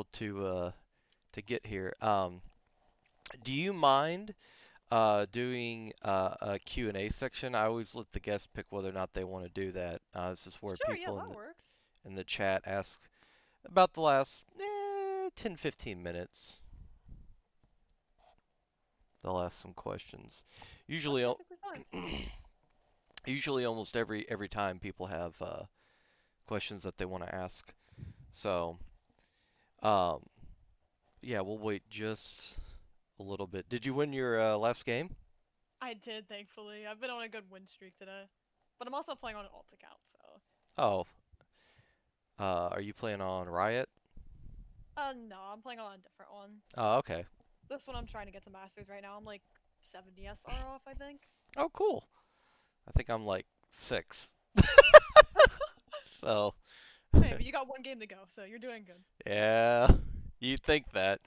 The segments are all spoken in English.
people to get here. Do you mind doing a Q&A section? I always let the guests pick whether or not they want to do that. This is where Sure, yeah, people that works. in the chat ask about the last 10, 15 minutes. They'll ask some questions. That's Usually, perfectly fine. usually almost every time people have questions that they want to ask. So, um, yeah, we'll wait just a little bit. Did you win your last game? I did, thankfully. I've been on a good win streak today. But I'm also playing on an alt account, so. Oh, are you playing on Riot? No, I'm playing on a different one. Oh, okay. This one I'm trying to get to Masters right now. I'm like 70 SR off, I think. Oh, cool. I think I'm like 6. So, Hey, but you got one game to go, so you're doing good. yeah, you'd think that.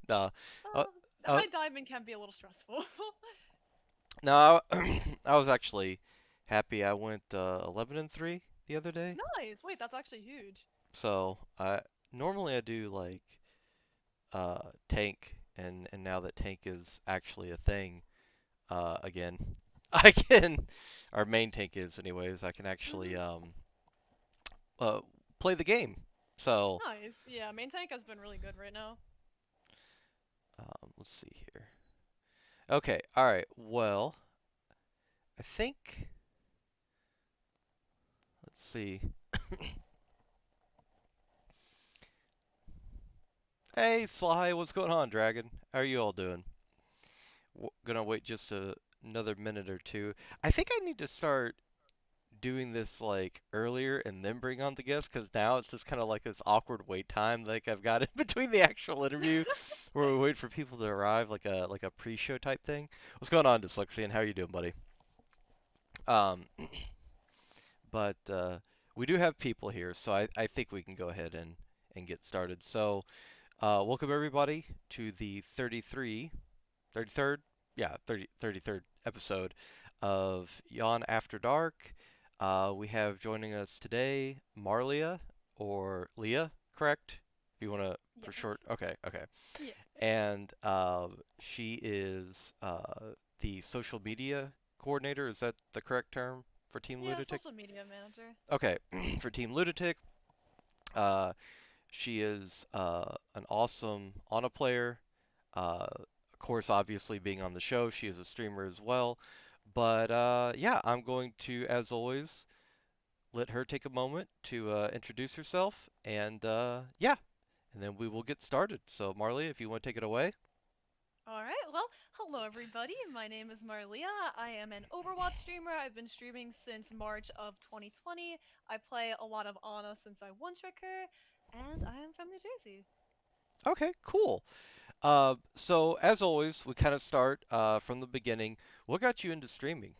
No. Uh, The uh, high diamond can be a little stressful. no, I was actually happy I went 11 and 3 the other day. Nice! Wait, that's actually huge. So, I normally I do like tank, and now that tank is actually a thing again, I can our main tank is anyways. I can actually hmm uh play the game. So, Nice. Yeah, main tank has been really good right now. let's see here. Okay, all right. Well, I think let's see. Hey, Sly, what's going on, Dragon? How are you all doing? Gonna wait just another minute or two. I think I need to start doing this like earlier and then bring on the guests because now it's just kind of like this awkward wait time like I've got in between the actual interview where we wait for people to arrive like a pre-show type thing. What's going on, Dyslexian? How you doing, buddy? Um, but we do have people here, so I think we can go ahead and get started. So welcome everybody to the 33rd, yeah, 33rd episode of Yawn After Dark. We have joining us today Maaarleeea, or Leah, correct? If you want to, for Yes. short. Okay, okay. Yeah. And she is the social media coordinator. Is that the correct term for Team Yeah, Lunatic? social media manager. Okay, for Team Lunatic. Uh, she is an awesome Ana player. Of course, obviously being on the show, she is a streamer as well. But yeah, I'm going to, as always, let her take a moment to introduce herself, and yeah, and then we will get started. So, Marley, if you want to take it away. Alright, well, hello everybody. My name is Maaarleeea. I am an Overwatch streamer. I've been streaming since March of 2020. I play a lot of Ana since I one trick her, and I am from New Jersey. Okay, cool. So as always, we kind of start from the beginning. What got you into streaming?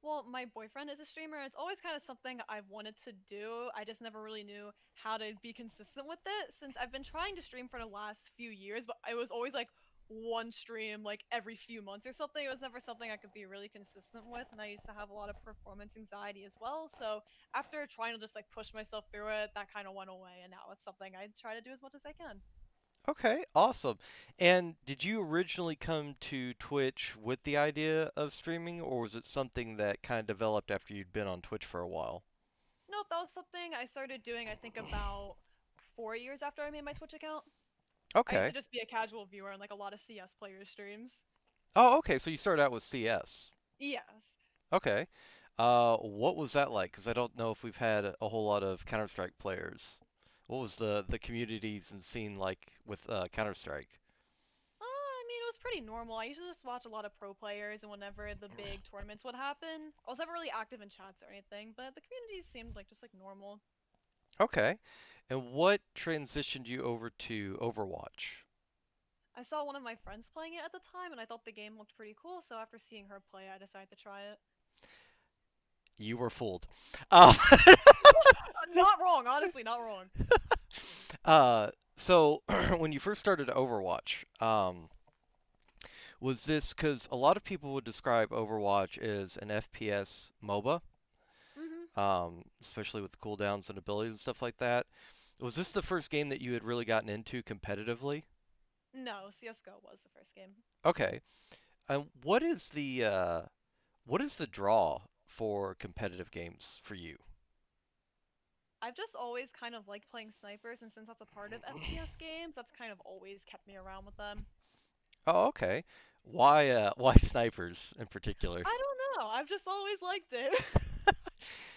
Well, my boyfriend is a streamer. It's always kind of something I've wanted to do. I just never really knew how to be consistent with it since I've been trying to stream for the last few years, but it was always like one stream like every few months or something. It was never something I could be really consistent with, and I used to have a lot of performance anxiety as well. So after trying to just like push myself through it, that kind of went away, and now it's something I try to do as much as I can. Okay, awesome. And did you originally come to Twitch with the idea of streaming, or was it something that kind of developed after you'd been on Twitch for a while? Nope, that was something I started doing I think about 4 years after I made my Twitch account. I used to Okay. just be a casual viewer on like a lot of CS players' streams. Oh, okay. So you started out with CS. Yes. Okay. What was that like? Because I don't know if we've had a whole lot of Counter-Strike players. What was the communities and scene like with Counter-Strike? I mean, it was pretty normal. I used to just watch a lot of pro players, and whenever the big tournaments would happen, I was never really active in chats or anything, but the community seemed like just like normal. Okay. And what transitioned you over to Overwatch? I saw one of my friends playing it at the time, and I thought the game looked pretty cool, so after seeing her play, I decided to try it. You were fooled. Uh, Not wrong, honestly, not wrong. so when you first started Overwatch, was this because a lot of people would describe Overwatch as an FPS MOBA, hmm especially with cooldowns and abilities and stuff like that. Was this the first game that you had really gotten into competitively? No, CS:GO was the first game. Okay. What is the draw for competitive games for you? I've just always kind of liked playing snipers, and since that's a part of FPS games, that's kind of always kept me around with them. Oh, okay. Why snipers in particular? I don't know. I've just always liked it.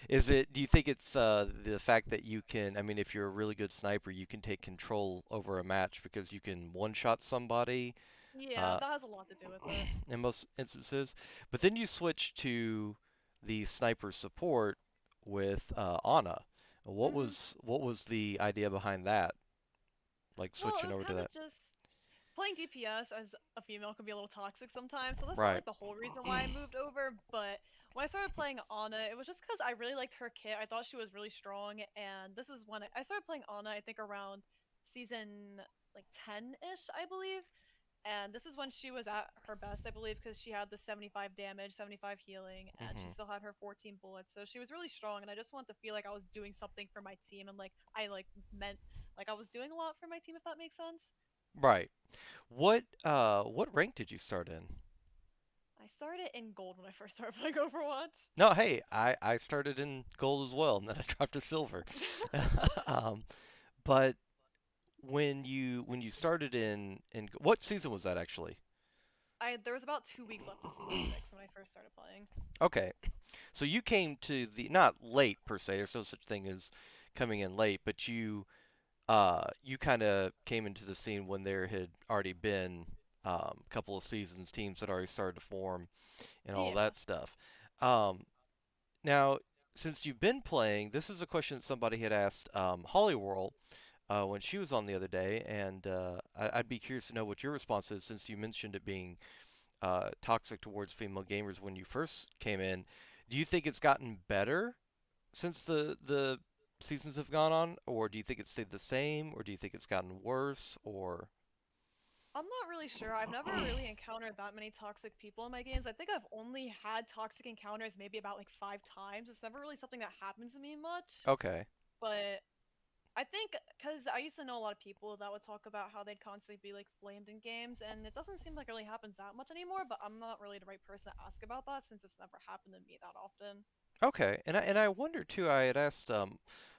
Do you think it's the fact that you can, I mean, if you're a really good sniper, you can take control over a match because you can one-shot somebody, Yeah, uh, that has a lot to do with it. in most instances. But then you switch to the sniper support with Ana. Hmm. What was the idea behind that? Like Well, it switching was over to kind of that? just playing DPS as a female can be a little toxic sometimes, so that's not Right. like the whole reason why I moved over. But when I started playing Ana, it was just because I really liked her kit. I thought she was really strong, and this is when I started playing Ana. I think around season like 10-ish, I believe. And this is when she was at her best, I believe, because she had the 75 damage, 75 healing, and she Hmm. still had her 14 bullets. So she was really strong, and I just wanted to feel like I was doing something for my team, and like I like meant like I was doing a lot for my team, if that makes sense. Right. What rank did you start in? I started in gold when I first started playing Overwatch. No, hey, I started in gold as well, and then I dropped to silver. um, but when you started in what season was that actually? I There was about 2 weeks left of season 6 when I first started playing. Okay, so you came to the not late per se. There's no such thing as coming in late, but you kind of came into the scene when there had already been a couple of seasons, teams had already started to form and all Yeah. that stuff. Um, Now, since you've been playing, this is a question that somebody had asked Hollyworld when she was on the other day, and I'd be curious to know what your response is since you mentioned it being toxic towards female gamers when you first came in. Do you think it's gotten better since the seasons have gone on, or do you think it stayed the same, or do you think it's gotten worse, or I'm not really sure. I've never really encountered that many toxic people in my games. I think I've only had toxic encounters maybe about like 5 times. It's never really something that happens to me much. okay, But I think because I used to know a lot of people that would talk about how they'd constantly be like flamed in games, and it doesn't seem like it really happens that much anymore. But I'm not really the right person to ask about that since it's never happened to me that often. okay, and I wonder too. I had asked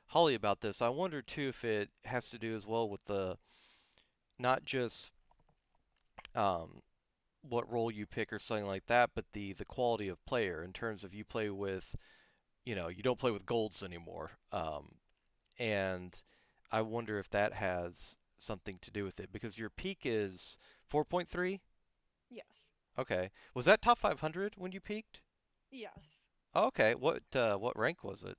Holly about this. I wonder too if it has to do as well with the not just um, what role you pick or something like that, but the quality of player in terms of you play with, you don't play with golds anymore. And I wonder if that has something to do with it because your peak is 4.3. Yes. Okay. Was that top 500 when you peaked? Yes. Okay. What rank was it?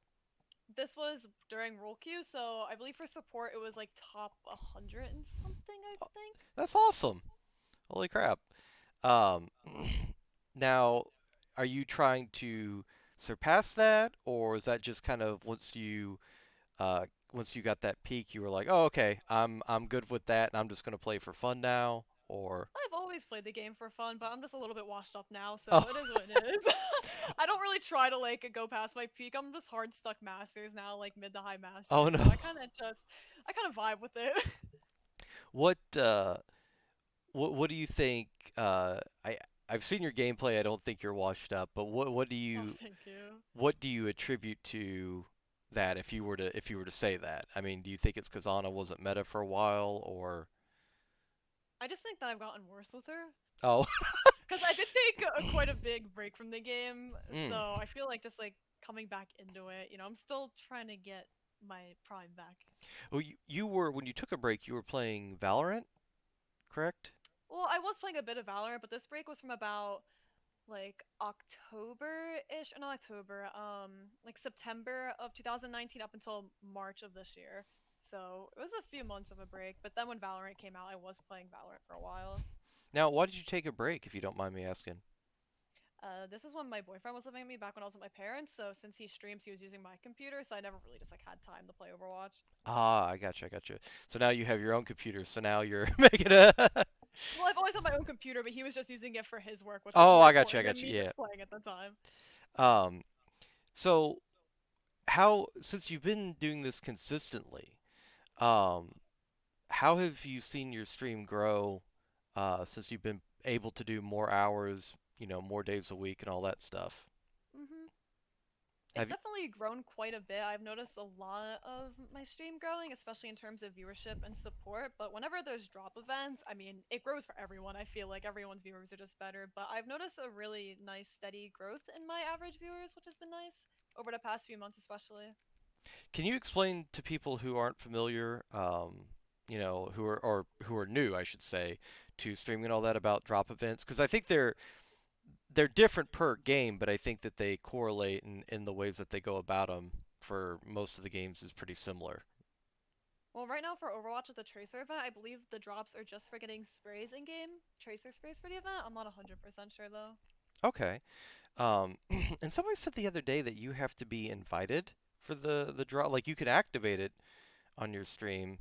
This was during roll queue, so I believe for support it was like top 100 and something, I Oh, think. that's awesome. Holy crap. Um, now, are you trying to surpass that, or is that just kind of once you got that peak, you were like, oh, okay, I'm good with that, and I'm just gonna play for fun now, or I've always played the game for fun, but I'm just a little bit washed up now, oh, so it is what it is. I don't really try to like go past my peak. I'm just hard stuck masters now, like mid to high oh masters. So no. I kind of vibe with it. What uh, what do you think? I've seen your gameplay. I don't think you're washed up, but Oh, thank you. what do you attribute to that if you were to say that? I mean, do you think it's because Ana wasn't meta for a while, or I just think that I've gotten worse with her oh, because I did take quite a big break from the game, mm. so I feel like just like coming back into it. I'm still trying to get my prime back. Well, you were when you took a break, you were playing Valorant, correct? Well, I was playing a bit of Valorant, but this break was from about like October-ish, not October, like September of 2019 up until March of this year. So it was a few months of a break, but then when Valorant came out, I was playing Valorant for a while. Now, why did you take a break, if you don't mind me asking? This is when my boyfriend was living with me back when I was with my parents. So since he streams, he was using my computer, so I never really just like had time to play Overwatch. Ah, I got you. So now you have your own computer. So now you're making a. Well, I've always had my own computer, but he was just using it for his work, which was Oh, more I important than got you. me Yeah. just playing at the time. Um. So how since you've been doing this consistently, Um, how have you seen your stream grow since you've been able to do more hours, more days a week and all that stuff? Hmm. It's Have you, definitely grown quite a bit. I've noticed a lot of my stream growing, especially in terms of viewership and support. But whenever there's drop events, I mean, it grows for everyone. I feel like everyone's viewers are just better. But I've noticed a really nice, steady growth in my average viewers, which has been nice over the past few months, especially. can you explain to people who aren't familiar, who are new, I should say, to streaming and all that about drop events? Because I think they're different per game, but I think that they correlate in the ways that they go about them for most of the games is pretty similar. Well, right now for Overwatch with the Tracer event, I believe the drops are just for getting sprays in game, Tracer sprays for the event. I'm not 100% sure though. Okay. And somebody said the other day that you have to be invited for the draw. Like you could activate it on your stream,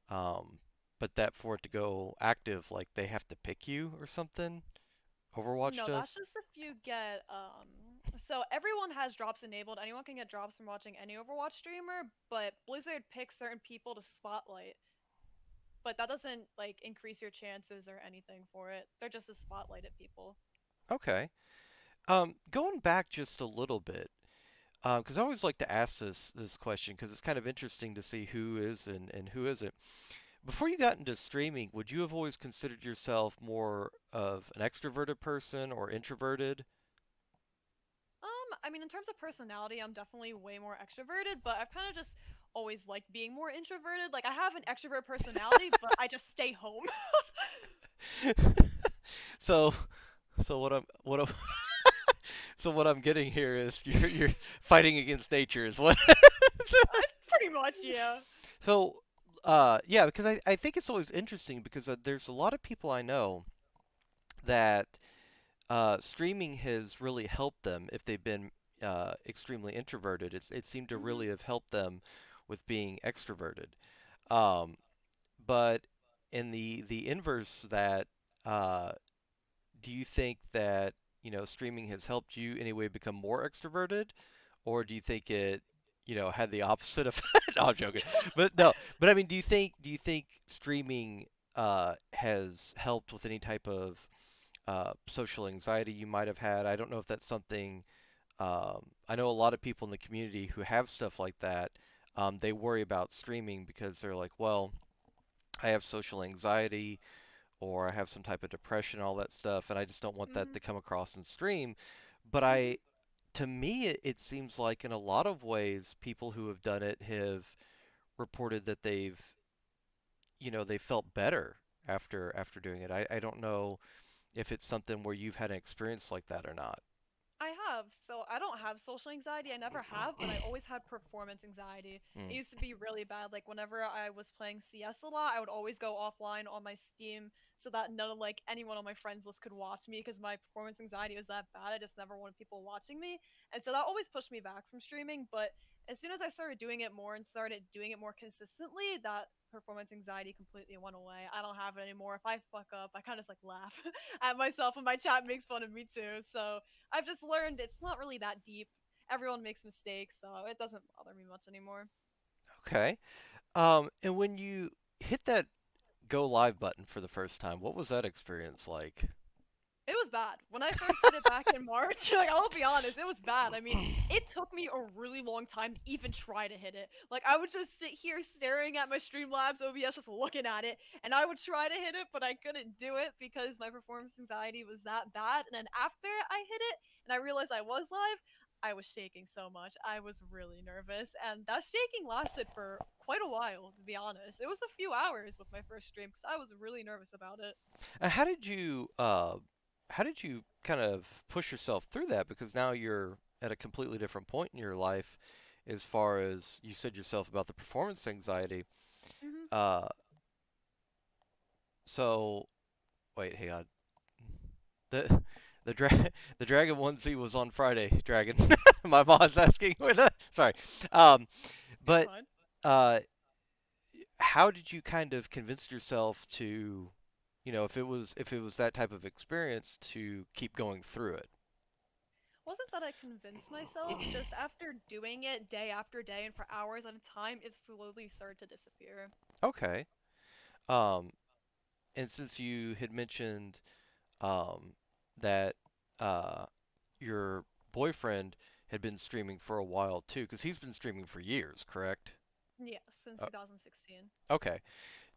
um, but that for it to go active, like they have to pick you or something. Overwatch No, that's does. just if you get so everyone has drops enabled. Anyone can get drops from watching any Overwatch streamer, but Blizzard picks certain people to spotlight. But that doesn't like increase your chances or anything for it. They're just to spotlight at people. Okay. Going back just a little bit, because I always like to ask this question because it's kind of interesting to see who is and who isn't. Before you got into streaming, would you have always considered yourself more of an extroverted person or introverted? I mean in terms of personality, I'm definitely way more extroverted, but I've kind of just always liked being more introverted. Like I have an extrovert personality, but I just stay home. So, so what I'm getting here is you're fighting against nature is what. Pretty much, yeah. So, yeah, because I think it's always interesting because there's a lot of people I know that streaming has really helped them if they've been extremely introverted. It seemed to Mhm. really have helped them with being extroverted. Um, but in the inverse, that uh, do you think that streaming has helped you anyway become more extroverted, or do you think it had the opposite effect? No, I'm joking. But no, but I mean, do you think streaming has helped with any type of social anxiety you might have had? I don't know if that's something. I know a lot of people in the community who have stuff like that. They worry about streaming because they're like, well, I have social anxiety or I have some type of depression, all that stuff, and I just don't want that Mhm. to come across in stream. But Mhm. to me, it seems like in a lot of ways, people who have done it have reported that they felt better after doing it. I don't know if it's something where you've had an experience like that or not. I have. So I don't have social anxiety. I never have, but I always had performance anxiety. It Mm. used to be really bad. Like whenever I was playing CS a lot, I would always go offline on my Steam so that none of like anyone on my friends list could watch me because my performance anxiety was that bad. I just never wanted people watching me. And so that always pushed me back from streaming, but as soon as I started doing it more and started doing it more consistently, that performance anxiety completely went away. I don't have it anymore. If I fuck up, I kind of just like laugh at myself and my chat makes fun of me too. So I've just learned it's not really that deep. Everyone makes mistakes, so it doesn't bother me much anymore. Okay. And when you hit that go live button for the first time, what was that experience like? It was bad. When I first did it back in March, like I'll be honest, it was bad. I mean, it took me a really long time to even try to hit it. Like I would just sit here staring at my Streamlabs OBS just looking at it, and I would try to hit it, but I couldn't do it because my performance anxiety was that bad. And then after I hit it and I realized I was live, I was shaking so much. I was really nervous, and that shaking lasted for quite a while, to be honest. It was a few hours with my first stream because I was really nervous about it. How did you kind of push yourself through that? Because now you're at a completely different point in your life, as far as you said yourself about the performance anxiety. Hmm. Uh, so wait, hang on. The the Dragon 1Z was on Friday. Dragon, my mom's asking. Sorry, um, You're but fine. uh, how did you kind of convince yourself to, if it was that type of experience, to keep going through it? Wasn't that I convinced myself. Just after doing it day after day and for hours at a time, it slowly started to disappear. Okay. Um, and since you had mentioned um, that uh, your boyfriend had been streaming for a while too, because he's been streaming for years, correct? Yeah, since Uh, 2016. okay.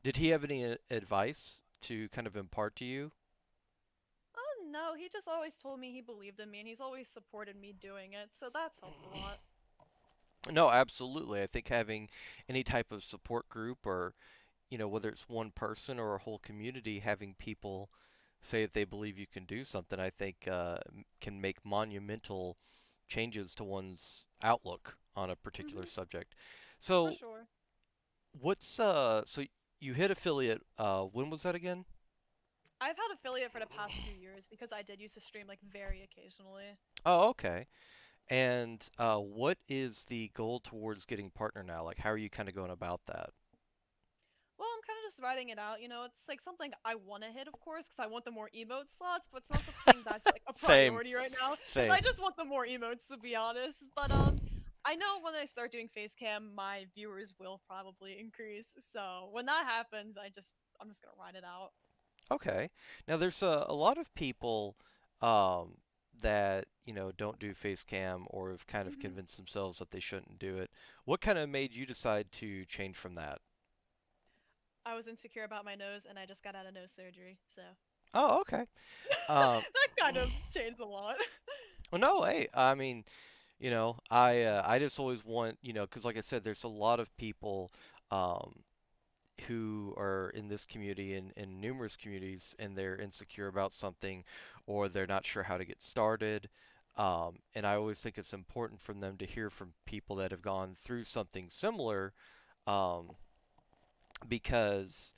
Did he have any advice to kind of impart to you? Oh no, he just always told me he believed in me and he's always supported me doing it, so that's helped a lot. No, absolutely. I think having any type of support group or, whether it's one person or a whole community, having people say that they believe you can do something, I think can make monumental changes to one's outlook on a particular Mhm, subject. for So, sure. so you hit affiliate, when was that again? I've had affiliate for the past few years because I did used to stream like very occasionally. Oh, okay. And what is the goal towards getting partner now? Like, how are you kind of going about that? Well, I'm kind of just writing it out. It's like something I want to hit, of course, because I want the more emote slots, but it's not something that's like a Same, priority right now, because same. I just want the more emotes, to be honest. But I know when I start doing face cam, my viewers will probably increase. So when that happens, I'm just gonna ride it out. Okay. Now there's a lot of people um, that don't do face cam or have kind of Hmm. convinced themselves that they shouldn't do it. What kind of made you decide to change from that? I was insecure about my nose, and I just got out of nose surgery, so Oh, okay. Um, that kind of changed a lot. well, no, hey, I mean, I just always want, because like I said, there's a lot of people um, who are in this community and in numerous communities, and they're insecure about something, or they're not sure how to get started. And I always think it's important for them to hear from people that have gone through something similar, um, because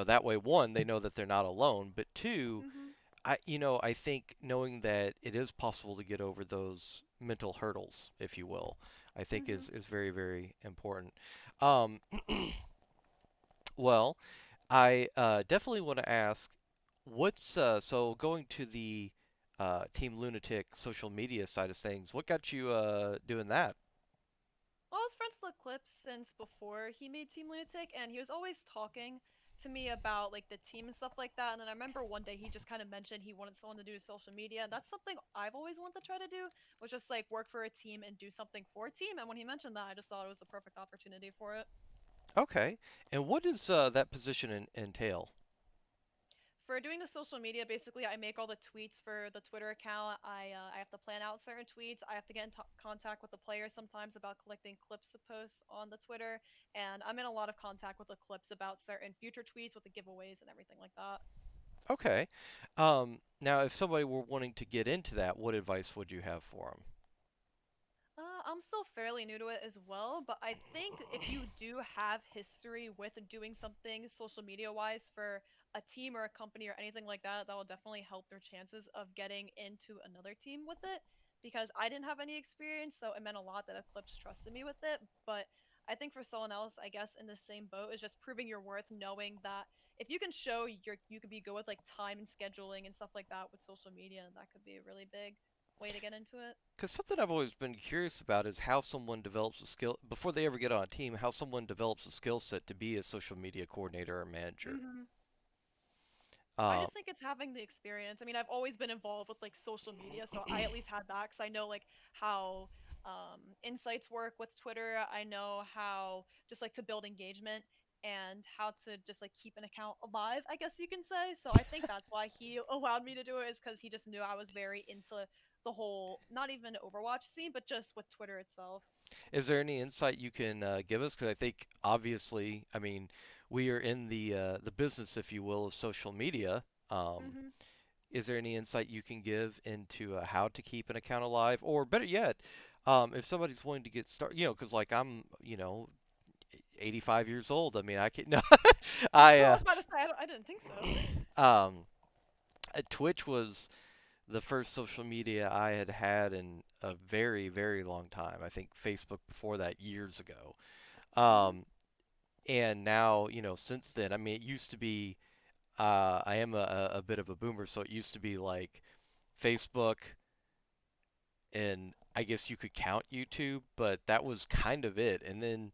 that way, one, they know that they're not alone, but two, Hmm. I think knowing that it is possible to get over those mental hurdles, if you will, I think Hmm. is very, very important. Um, well, I definitely want to ask, what's so going to the Team Lunatic social media side of things? What got you doing that? Well, I was friends with Eclipse since before he made Team Lunatic, and he was always talking to me about like the team and stuff like that. And then I remember one day he just kind of mentioned he wanted someone to do social media, and that's something I've always wanted to try to do, was just like work for a team and do something for a team. And when he mentioned that, I just thought it was the perfect opportunity for it. Okay, and what does that position entail? For doing the social media, basically, I make all the tweets for the Twitter account. I have to plan out certain tweets. I have to get in contact with the players sometimes about collecting clips of posts on the Twitter, and I'm in a lot of contact with the clips about certain future tweets with the giveaways and everything like that. Okay, now if somebody were wanting to get into that, what advice would you have for them? I'm still fairly new to it as well, but I think if you do have history with doing something social media wise for a team or a company or anything like that, that will definitely help their chances of getting into another team with it. Because I didn't have any experience, so it meant a lot that Eclipse trusted me with it. But I think for someone else, I guess in the same boat, is just proving your worth, knowing that if you can show you could be good with like time and scheduling and stuff like that with social media, that could be a really big way to get into it. Because something I've always been curious about is how someone develops a skill before they ever get on a team, how someone develops a skill set to be a social media coordinator or manager. Hmm. I Um, just think it's having the experience. I mean, I've always been involved with like social media, so I at least had that because I know like how insights work with Twitter. I know how just like to build engagement and how to just like keep an account alive, I guess you can say. So I think that's why he allowed me to do it, is because he just knew I was very into the whole not even Overwatch scene, but just with Twitter itself. is there any insight you can give us? Because I think obviously, I mean, we are in the business, if you will, of social media. Um, Hmm. is there any insight you can give into how to keep an account alive, or better yet, if somebody's wanting to get started, because like I'm, 85 years old. I mean, I can no, I I was about to say I didn't think so. um, Twitch was the first social media I had had in a very, very long time. I think Facebook before that years ago. Hmm. Um, and now, since then, I mean, it used to be, I am a bit of a boomer, so it used to be like Facebook, and I guess you could count YouTube, but that was kind of it. And then,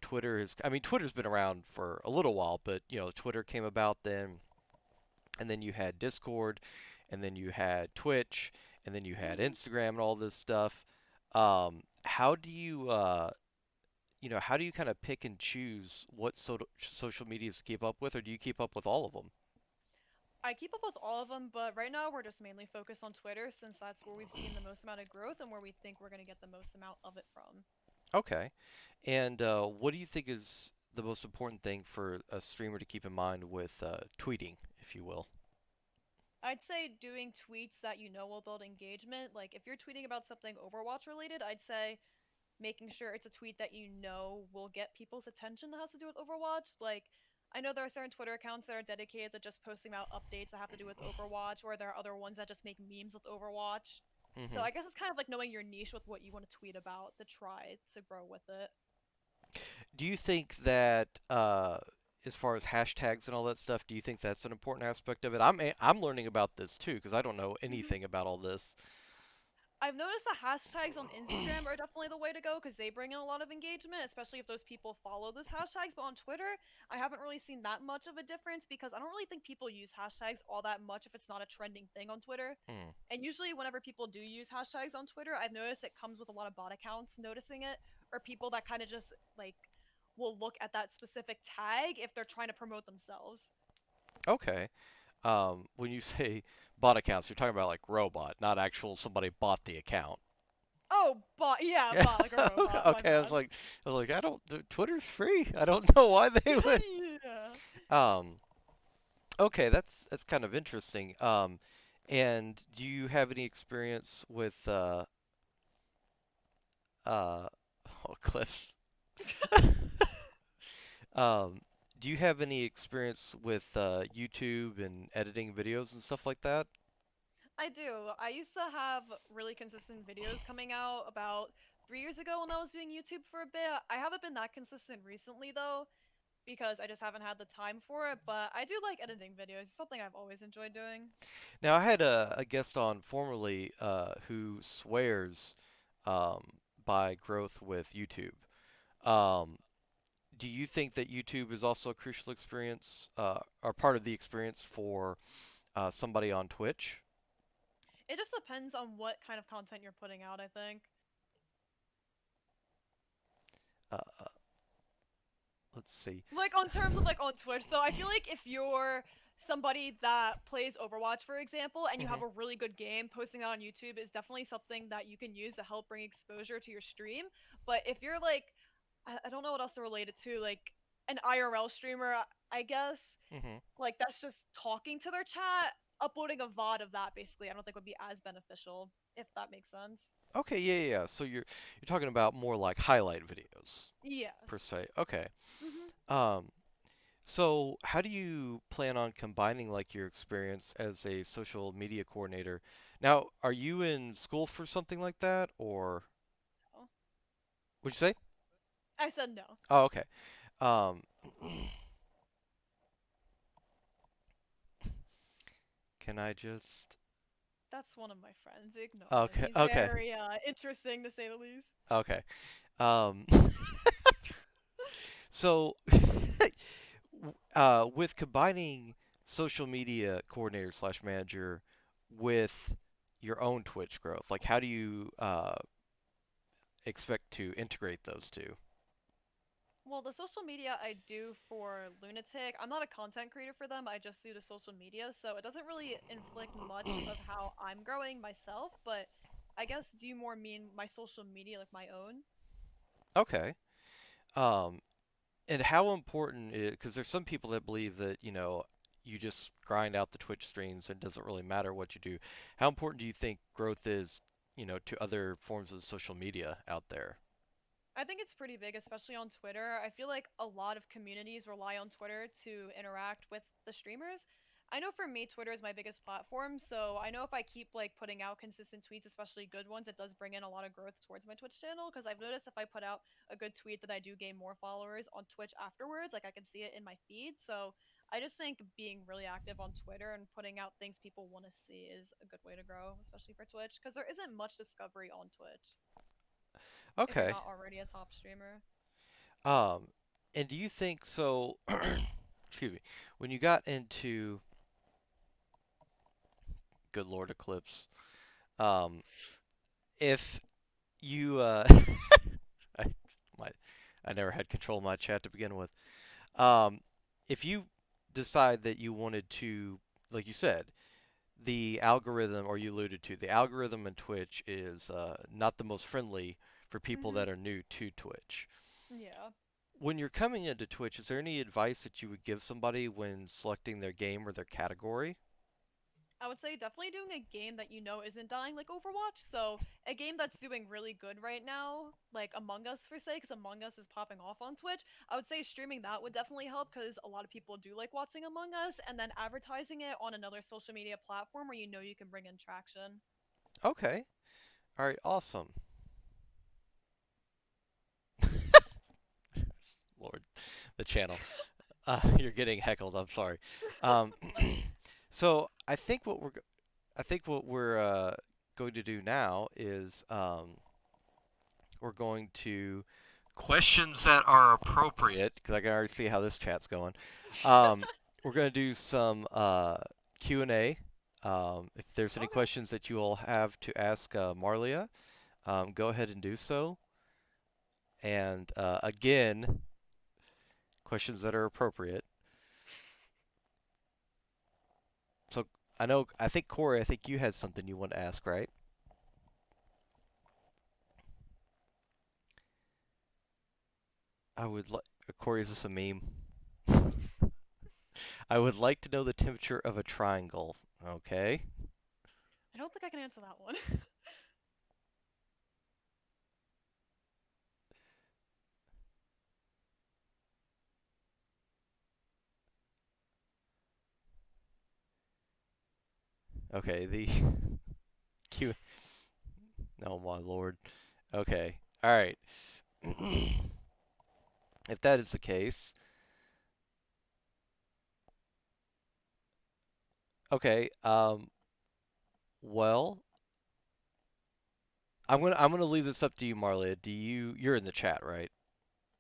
Twitter is, I mean, Twitter's been around for a little while, but, Twitter came about then, and then you had Discord, and then you had Twitch, and then you had Hmm. Instagram and all this stuff. How do you, how do you kind of pick and choose what social medias to keep up with, or do you keep up with all of them? I keep up with all of them, but right now we're just mainly focused on Twitter since that's where we've seen the most amount of growth and where we think we're going to get the most amount of it from. Okay. And what do you think is the most important thing for a streamer to keep in mind with tweeting, if you will? I'd say doing tweets that you know will build engagement. Like if you're tweeting about something Overwatch related, I'd say making sure it's a tweet that you know will get people's attention that has to do with Overwatch. Like, I know there are certain Twitter accounts that are dedicated to just posting about updates that have to do with Overwatch, or there are other ones that just make memes with Overwatch. So Hmm. I guess it's kind of like knowing your niche with what you want to tweet about to try to grow with it. Do you think that, as far as hashtags and all that stuff, do you think that's an important aspect of it? I'm learning about this too because I don't know Hmm. anything about all this. I've noticed the hashtags on Instagram are definitely the way to go because they bring in a lot of engagement, especially if those people follow those hashtags. But on Twitter, I haven't really seen that much of a difference because I don't really think people use hashtags all that much if it's not a trending thing on Twitter. Hmm. And usually, whenever people do use hashtags on Twitter, I've noticed it comes with a lot of bot accounts noticing it, or people that kind of just like will look at that specific tag if they're trying to promote themselves. Okay. When you say bot accounts, you're talking about like robot, not actual somebody bought the account. Oh, bot, yeah, Yeah. bot, like a robot, my Okay. bad. I was like, I don't. Twitter's free. I don't know why they would. Yeah. Um. Okay, that's kind of interesting. And do you have any experience with uh oh, Cliff? Um, do you have any experience with YouTube and editing videos and stuff like that? I do. I used to have really consistent videos coming out about 3 years ago when I was doing YouTube for a bit. I haven't been that consistent recently though, because I just haven't had the time for it, but I do like editing videos. It's something I've always enjoyed doing. Now, I had a guest on formerly who swears by growth with YouTube. Um, do you think that YouTube is also a crucial experience or part of the experience for somebody on Twitch? It just depends on what kind of content you're putting out, I think. Uh, let's see. Like on terms of like on Twitch. So I feel like if you're somebody that plays Overwatch, for example, and you Hmm. have a really good game, posting that on YouTube is definitely something that you can use to help bring exposure to your stream. But if you're like, I don't know what else to relate it to, like an IRL streamer, I guess, Hmm. like that's just talking to their chat, uploading a VOD of that basically, I don't think would be as beneficial, if that makes sense. Okay, yeah, yeah, yeah. So you're talking about more like highlight videos per Yes. se. Okay. Hmm. Um, so how do you plan on combining like your experience as a social media coordinator? Now, are you in school for something like that, or would you say? I said no. Oh, okay. Um, can I just? That's one of my friends. Ignore him. Okay, He's okay, very interesting to say the least. okay. Um, so, with combining social media coordinator slash manager with your own Twitch growth, like how do you expect to integrate those two? Well, the social media I do for Lunatic, I'm not a content creator for them. I just do the social media, so it doesn't really inflict much of how I'm growing myself. But I guess do you more mean my social media, like my own? Okay. Um, and how important is, because there's some people that believe that, you just grind out the Twitch streams and it doesn't really matter what you do. How important do you think growth is, to other forms of social media out there? I think it's pretty big, especially on Twitter. I feel like a lot of communities rely on Twitter to interact with the streamers. I know for me, Twitter is my biggest platform, so I know if I keep like putting out consistent tweets, especially good ones, it does bring in a lot of growth towards my Twitch channel. Because I've noticed if I put out a good tweet, that I do gain more followers on Twitch afterwards. Like I can see it in my feed, so I just think being really active on Twitter and putting out things people want to see is a good way to grow, especially for Twitch, because there isn't much discovery on Twitch if you're Okay. not already a top streamer. Um, and do you think so? Excuse me. When you got into Good Lord Eclipse, um, if you I my I never had control of my chat to begin with. Um, if you decide that you wanted to, like you said, the algorithm, or you alluded to, the algorithm in Twitch is not the most friendly for people Hmm. that are new to Twitch. Yeah. When you're coming into Twitch, is there any advice that you would give somebody when selecting their game or their category? I would say definitely doing a game that you know isn't dying like Overwatch. So a game that's doing really good right now, like Among Us for say, because Among Us is popping off on Twitch. I would say streaming that would definitely help because a lot of people do like watching Among Us, and then advertising it on another social media platform where you know you can bring in traction. Okay. All right. Awesome. Lord, the channel. You're getting heckled. I'm sorry. Um, so I think what we're going to do now is we're going to questions that are appropriate because I can already see how this chat's going. Um, we're going to do some Q&A. If there's any Okay. questions that you all have to ask Marlia, go ahead and do so. And again, questions that are appropriate. So I think Corey, I think you had something you want to ask, right? I would like, Corey, is this a meme? I would like to know the temperature of a triangle. Okay. I don't think I can answer that one. Okay, the Q. Oh my lord. Okay. All right. If that is the case, okay. Well, I'm gonna leave this up to you, Marlia. You're in the chat, right?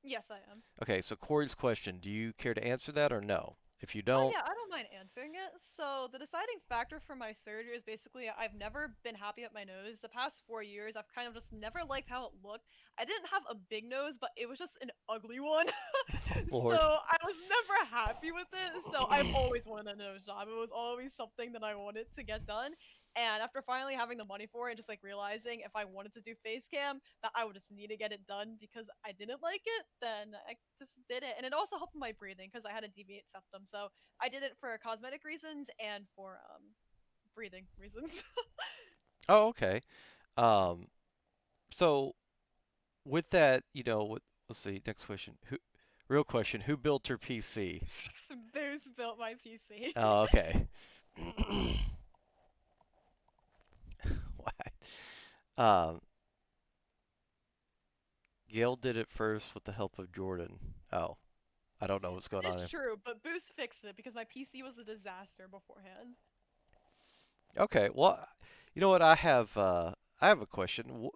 Yes, I am. Okay. So Corey's question: do you care to answer that or no? If you Oh don't, yeah, I don't mind answering it. So the deciding factor for my surgery is basically I've never been happy with my nose. The past 4 years, I've kind of just never liked how it looked. I didn't have a big nose, but it was just an ugly one. oh So Lord. I was never happy with it. So I've always wanted a nose job. It was always something that I wanted to get done. And after finally having the money for it, just like realizing if I wanted to do face cam, that I would just need to get it done because I didn't like it, then I just did it. And it also helped with my breathing because I had a deviate septum. So I did it for cosmetic reasons and for breathing reasons. Oh, okay. Um. So with that, let's see. Next question. Real question. Who built her PC? Boost built my PC. Oh, okay. What? Um, Gail did it first with the help of Jordan. Oh, I don't know what's That going is on here. true, but Boost fixed it because my PC was a disaster beforehand. Okay, well, you know what? I have a question.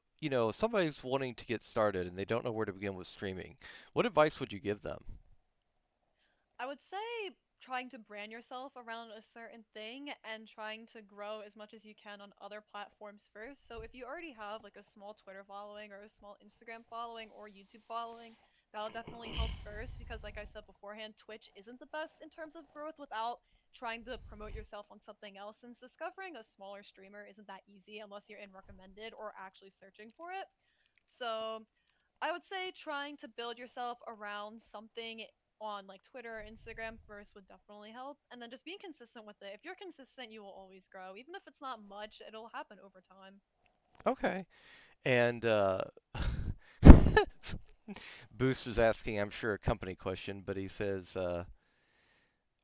Somebody's wanting to get started and they don't know where to begin with streaming. What advice would you give them? I would say trying to brand yourself around a certain thing and trying to grow as much as you can on other platforms first. So if you already have like a small Twitter following or a small Instagram following or YouTube following, that'll definitely help first because like I said beforehand, Twitch isn't the best in terms of growth without trying to promote yourself on something else since discovering a smaller streamer isn't that easy unless you're in recommended or actually searching for it. So I would say trying to build yourself around something on like Twitter or Instagram first would definitely help. And then just being consistent with it. If you're consistent, you will always grow. Even if it's not much, it'll happen over time. Okay. And Boost is asking, I'm sure, a company question, but he says,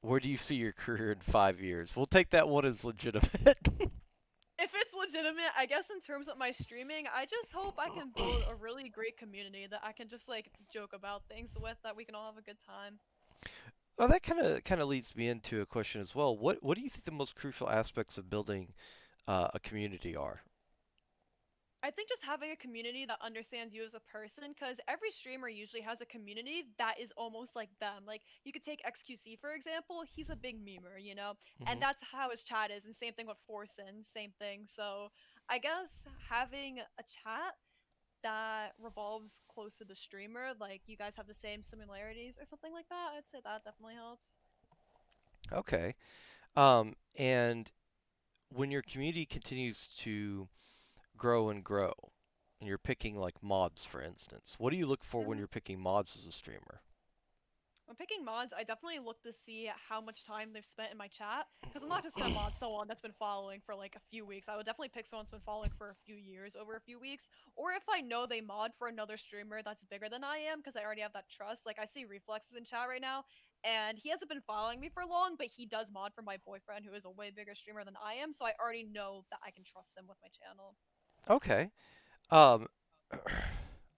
where do you see your career in 5 years? We'll take that one as legitimate. If it's legitimate, I guess in terms of my streaming, I just hope I can build a really great community that I can just like joke about things with that we can all have a good time. Well, that kind of leads me into a question as well. What do you think the most crucial aspects of building a community are? I think just having a community that understands you as a person, because every streamer usually has a community that is almost like them. Like, you could take XQC, for example. He's a big memer, you know? And Hmm. that's how his chat is. And same thing with Forsen, same thing. So I guess having a chat that revolves close to the streamer, like you guys have the same similarities or something like that, I'd say that definitely helps. Okay. And when your community continues to grow and grow, and you're picking like mods, for instance, what do you look for when Mm-hmm. you're picking mods as a streamer? When picking mods, I definitely look to see how much time they've spent in my chat. Because I'm not just gonna mod someone that's been following for like a few weeks. I would definitely pick someone that's been following for a few years over a few weeks. Or if I know they mod for another streamer that's bigger than I am, because I already have that trust. Like I see Reflexes in chat right now, and he hasn't been following me for long, but he does mod for my boyfriend, who is a way bigger streamer than I am. So I already know that I can trust him with my channel. Okay. Um,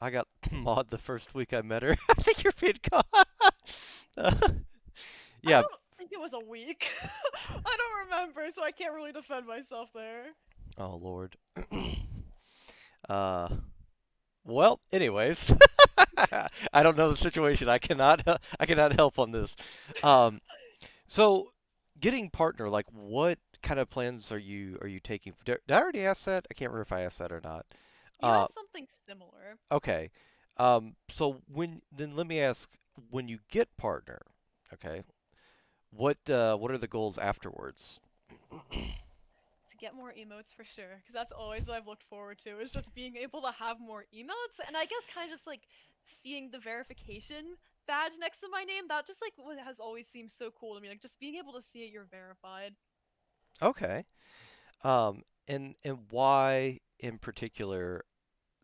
I got mod the first week I met her. I think you're being caught. Uh, I yeah. don't think it was a week. I don't remember, so I can't really defend myself there. Oh Lord. uh. Well, anyways, I don't know the situation. I cannot help on this. Um. So, getting partner, like, what kind of plans are you taking? Did I already ask that? I can't remember if I asked that or not. You Uh. had something similar. Okay. So when then let me ask, when you get partner, okay, what are the goals afterwards? To get more emotes for sure, because that's always what I've looked forward to, is just being able to have more emotes, and I guess kind of just like seeing the verification badge next to my name. That just like what has always seemed so cool to me, like just being able to see it, you're verified, Okay. And why in particular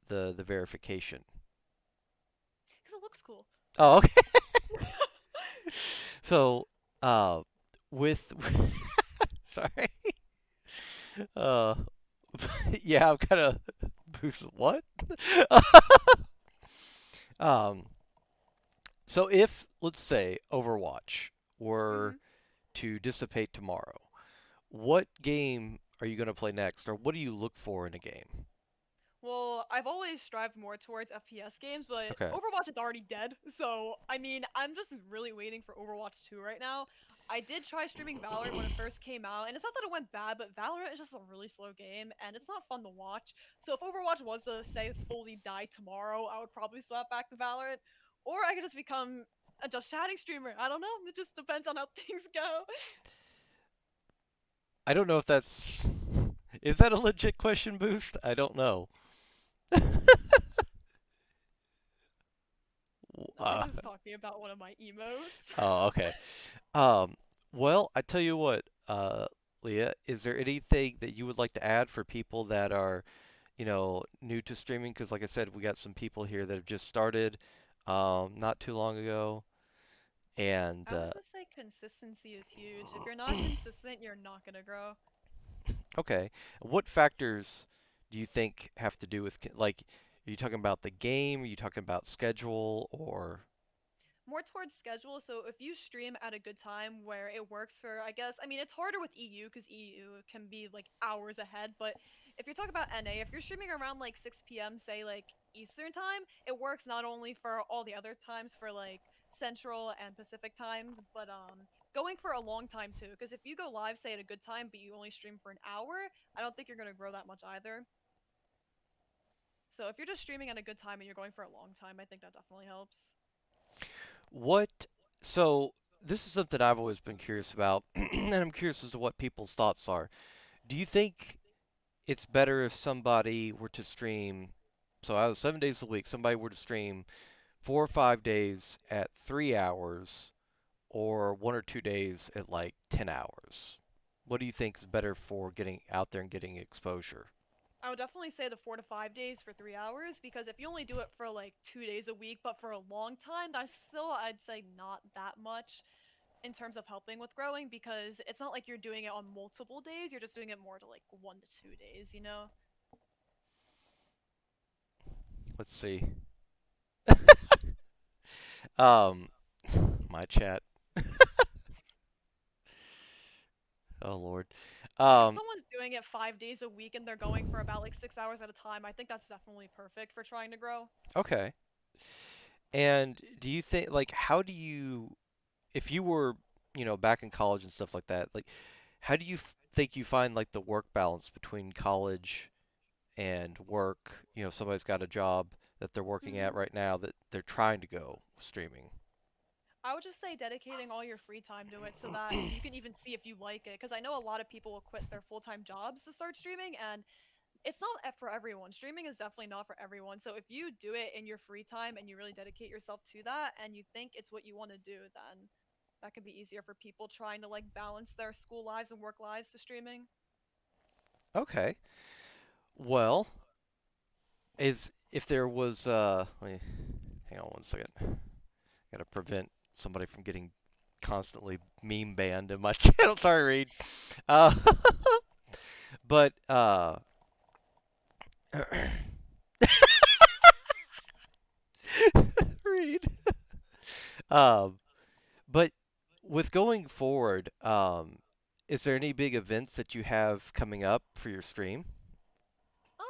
the verification? because it looks cool. Oh, okay. So, uh, with sorry. Uh, yeah, I'm kind of boost. What? Um, so if let's say Overwatch were Hmm. to dissipate tomorrow, what game are you going to play next, or what do you look for in a game? Well, I've always strived more towards FPS games, but Okay. Overwatch is already dead. So, I mean, I'm just really waiting for Overwatch 2 right now. I did try streaming Valorant when it first came out, and it's not that it went bad, but Valorant is just a really slow game, and it's not fun to watch. So, if Overwatch was to, say, fully die tomorrow, I would probably swap back to Valorant. Or I could just become a just chatting streamer. I don't know. It just depends on how things go. I don't know if that's is that a legit question boost? I don't know. I was Uh, just talking about one of my emotes. oh, okay. Um, well, I tell you what, Leah, is there anything that you would like to add for people that are, new to streaming? Because, like I said, we got some people here that have just started, not too long ago, and I would just say consistency is huge. If you're not consistent, you're not gonna grow. okay. What factors do you think have to do with, like, are you talking about the game? Are you talking about schedule, or More towards schedule. So if you stream at a good time where it works for, I guess, I mean, it's harder with EU because EU can be like hours ahead. But if you're talking about NA, if you're streaming around like 6 p.m., say like Eastern time, it works not only for all the other times for like Central and Pacific times, but going for a long time too. Because if you go live, say at a good time, but you only stream for an hour, I don't think you're gonna grow that much either. So if you're just streaming at a good time and you're going for a long time, I think that definitely helps. what? So, this is something I've always been curious about, and I'm curious as to what people's thoughts are. Do you think it's better if somebody were to stream, so out of 7 days a week, somebody were to stream 4 or 5 days at 3 hours, or 1 or 2 days at like 10 hours? What do you think is better for getting out there and getting exposure? I would definitely say the 4 to 5 days for 3 hours, because if you only do it for like 2 days a week, but for a long time, that's still, I'd say, not that much in terms of helping with growing, because it's not like you're doing it on multiple days. You're just doing it more to like 1 to 2 days, you know? Let's see. Um, my chat. Oh Lord. Yeah, if Um, someone's doing it 5 days a week and they're going for about like 6 hours at a time, I think that's definitely perfect for trying to grow. okay. And do you think like how do you if you were, back in college and stuff like that, like how do you think you find like the work balance between college and work? If somebody's got a job that they're working at Hmm. right now that they're trying to go streaming. I would just say dedicating all your free time to it so that you can even see if you like it. Because I know a lot of people will quit their full time jobs to start streaming, and it's not for everyone. Streaming is definitely not for everyone. So if you do it in your free time and you really dedicate yourself to that and you think it's what you want to do, then that could be easier for people trying to like balance their school lives and work lives to streaming. Okay. Well, is if there was let me hang on one second. Gotta prevent somebody from getting constantly meme banned in my channel. Sorry, Reed. Uh, but Reed. Um, but with going forward, is there any big events that you have coming up for your stream? No,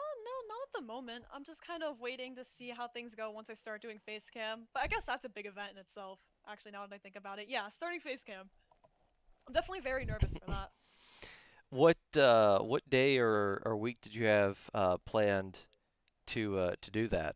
not at the moment. I'm just kind of waiting to see how things go once I start doing face cam. But I guess that's a big event in itself. Actually, now that I think about it, yeah, starting face cam. I'm definitely very nervous for that. What day or week did you have planned to do that?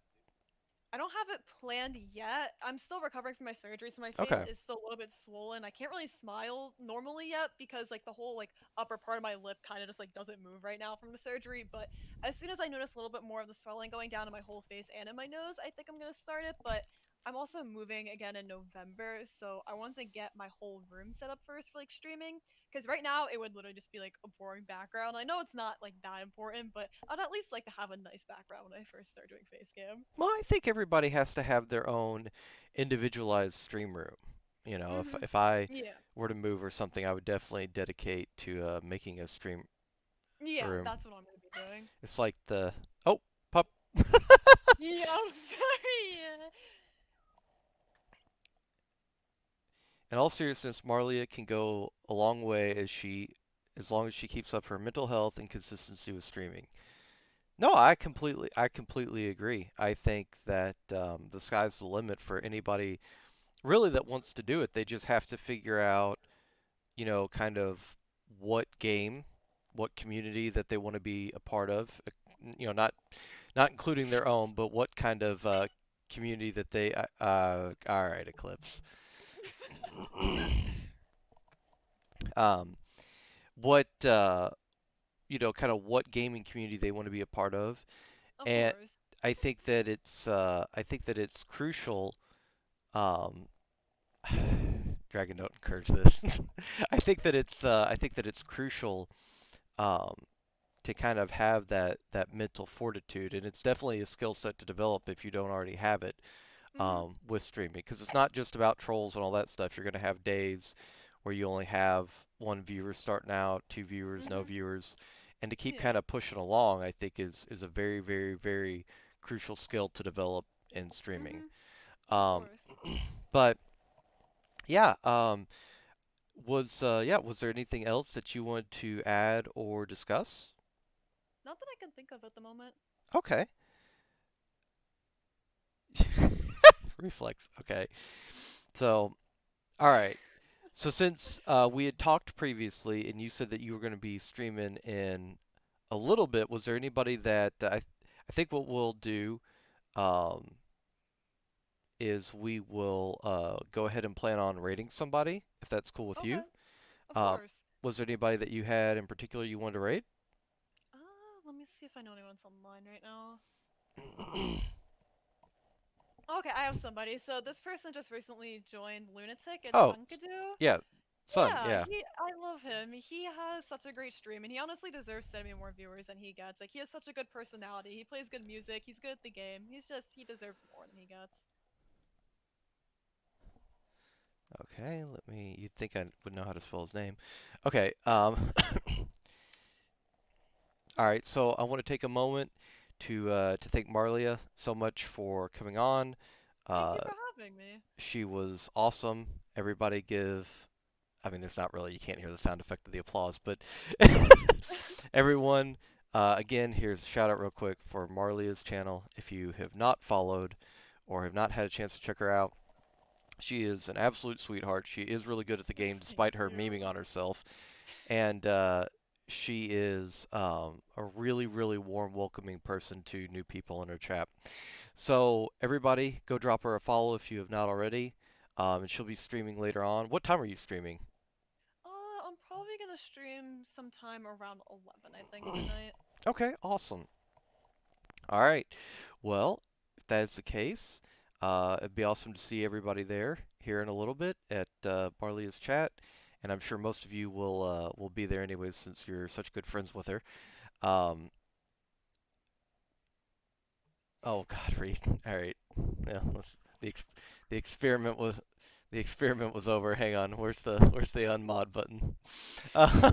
I don't have it planned yet. I'm still recovering from my surgery, so my face Okay. is still a little bit swollen. I can't really smile normally yet because like the whole like upper part of my lip kind of just like doesn't move right now from the surgery. But as soon as I notice a little bit more of the swelling going down in my whole face and in my nose, I think I'm gonna start it. But I'm also moving again in November, so I want to get my whole room set up first for like streaming. Because right now it would literally just be like a boring background. I know it's not like that important, but I'd at least like to have a nice background when I first start doing face cam. Well, I think everybody has to have their own individualized stream room. If Mm-hmm. if I Yeah. were to move or something, I would definitely dedicate to making a stream Yeah, room. that's what I'm gonna be doing. It's like the oh pup. Yeah, I'm sorry. In all seriousness, Marlia can go a long way as long as she keeps up her mental health and consistency with streaming. No, I completely agree. I think that the sky's the limit for anybody really that wants to do it. They just have to figure out, kind of what game, what community that they want to be a part of. Not including their own, but what kind of community that they. All right, Eclipse. um, what kind of what gaming community they want to be a part of, Of and course. I think that it's crucial. Um, Dragon, don't encourage this. I think that it's crucial um, to kind of have that mental fortitude, and it's definitely a skill set to develop if you don't already have it Mhm. with streaming, because it's not just about trolls and all that stuff. You're going to have days where you only have one viewer starting out, two viewers, no Mhm. viewers, and to keep Yeah. kind of pushing along, I think is a very, very, very crucial skill to develop in streaming. Mhm. Of Um, course. but yeah, was there anything else that you wanted to add or discuss? Not that I can think of at the moment. Okay. Reflex. Okay. So, all right. So since we had talked previously, and you said that you were going to be streaming in a little bit, was there anybody that I think what we'll do um, is we will go ahead and plan on rating somebody, if that's cool with you. Okay. Of Uh, course. was there anybody that you had in particular you wanted to rate? Let me see if I know anyone's online right now. Okay, I have somebody. So this person just recently joined Lunatic. It's Oh, Sunkadu. yeah, Sun. Yeah, Yeah. I love him. He has such a great stream, and he honestly deserves so many more viewers than he gets. Like he has such a good personality. He plays good music. He's good at the game. He deserves more than he gets. Okay, let me. You'd think I would know how to spell his name. Okay. All right. So I want to take a moment to thank Marlia so much for coming on. Thank Uh, you for having me. she was awesome. Everybody give. I mean, there's not really, you can't hear the sound effect of the applause, but everyone, again, here's a shout out real quick for Marlea's channel. If you have not followed or have not had a chance to check her out, she is an absolute sweetheart. She is really good at the game Thank despite her you. memeing on herself. And she is a really, really warm, welcoming person to new people in her chat. So, everybody, go drop her a follow if you have not already. And she'll be streaming later on. What time are you streaming? I'm probably gonna stream sometime around 11, I think, tonight. Okay, awesome. All right. Well, if that is the case, it'd be awesome to see everybody there here in a little bit at Marlea's chat, and I'm sure most of you will be there anyways since you're such good friends with her. Um, oh God, Reed. All right. Yeah, the ex the experiment was the experiment was over. Hang on. Where's the unmod button? Uh,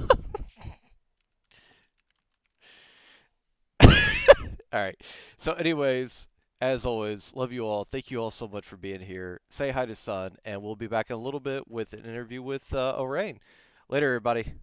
all right. So, anyways, as always, love you all. Thank you all so much for being here. Say hi to Sun, and we'll be back in a little bit with an interview with Orain. Later, everybody.